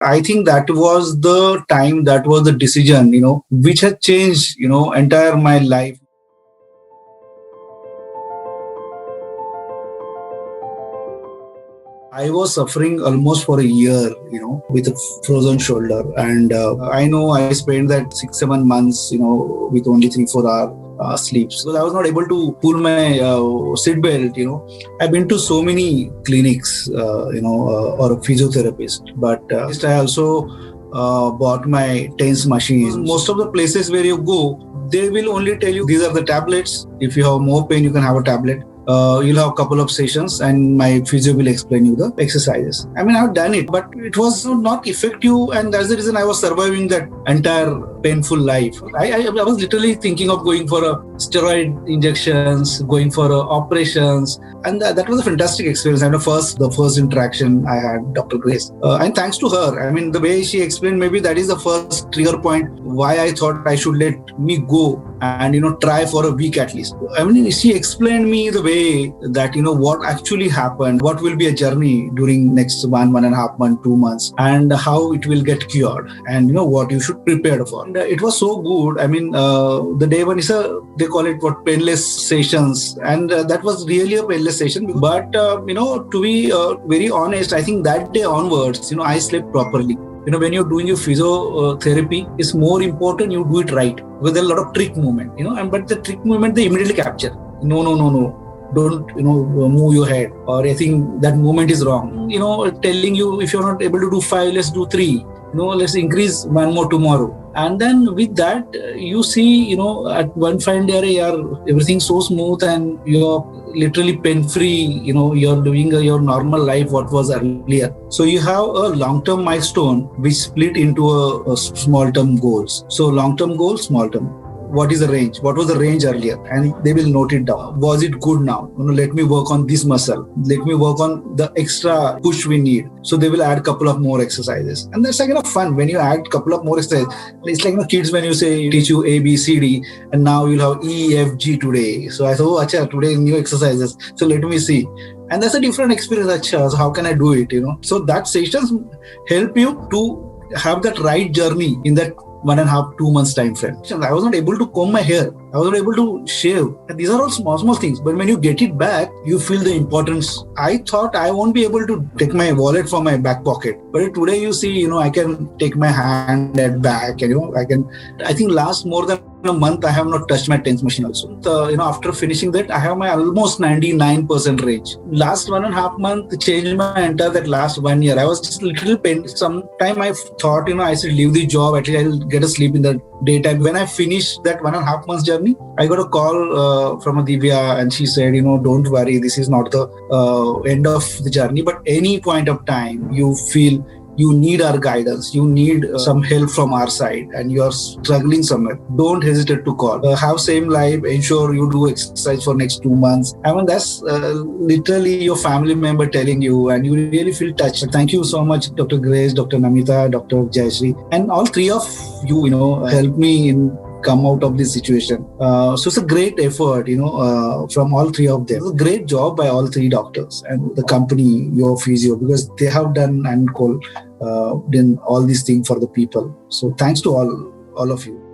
I think that was the time, that was the decision, which has changed, entire my life. I was suffering almost for a year, with a frozen shoulder. And I know I spent that 6-7 months, with only 3-4 hour sleeps. Because I was not able to pull my seat belt, I've been to so many clinics, or a physiotherapist. But I also bought my TENS machines. Most of the places where you go, they will only tell you these are the tablets. If you have more pain, you can have a tablet. You'll have a couple of sessions and my physio will explain you the exercises. I mean, I've done it, but it was not effective, and that's the reason I was surviving that entire painful life. I was literally thinking of going for a steroid injections, going for operations, and that was a fantastic experience. And the first interaction I had, Dr. Grace, and thanks to her, I mean, the way she explained, maybe that is the first trigger point why I thought I should let me go and try for a week at least. I mean, she explained me the way that what actually happened, what will be a journey during next 1.5 month, 2 months, and how it will get cured, and what you should prepare for. And it was so good. I mean, the day one is they call it painless sessions, and that was really a painless session. But to be very honest, I think that day onwards, I slept properly. When you're doing your physiotherapy, it's more important you do it right, because there's a lot of trick movement, but the trick movement they immediately capture. No, don't move your head, or I think that movement is wrong. Telling you, if you're not able to do 5, let's do 3. Let's increase 1 more tomorrow. And then with that, you see, at one fine day, everything's so smooth and you're literally pain-free, you're doing your normal life, what was earlier. So you have a long-term milestone which split into a small-term goals. So long-term goal, small-term. What is the range? What was the range earlier? And they will note it down. Was it good now? Let me work on this muscle. Let me work on the extra push we need. So they will add a couple of more exercises. And that's like fun when you add a couple of more exercises. It's like kids when you say, teach you A, B, C, D, and now you'll have E, F, G today. So I thought, acha, today new exercises. So let me see. And that's a different experience. Acha, so how can I do it? So that sessions help you to have that right journey in that 1.5, 2 months time frame. I was not able to comb my hair. I was not able to shave. And these are all small things. But when you get it back, you feel the importance. I thought I won't be able to take my wallet from my back pocket. But today you see, I can take my hand at back and, I think last more than a month, I have not touched my TENS machine also. After finishing that, I have my almost 99% range. Last 1.5 months changed my entire that last 1 year. I was just a little pained. Sometime I thought, I should leave the job. At least I'll get a sleep in the daytime. When I finished that 1.5 months journey, I got a call from Divya, and she said, don't worry, this is not the end of the journey, but any point of time you feel you need our guidance, you need some help from our side, and you are struggling somewhere, don't hesitate to call. Have same life, ensure you do exercise for next 2 months. I mean, that's literally your family member telling you, and you really feel touched. Thank you so much, Dr. Grace, Dr. Namita, Dr. Jayashree, and all three of you, helped me in come out of this situation. So it's a great effort, from all three of them. It's a great job by all three doctors and the company, your physio, because they have done all these things for the people. So thanks to all of you.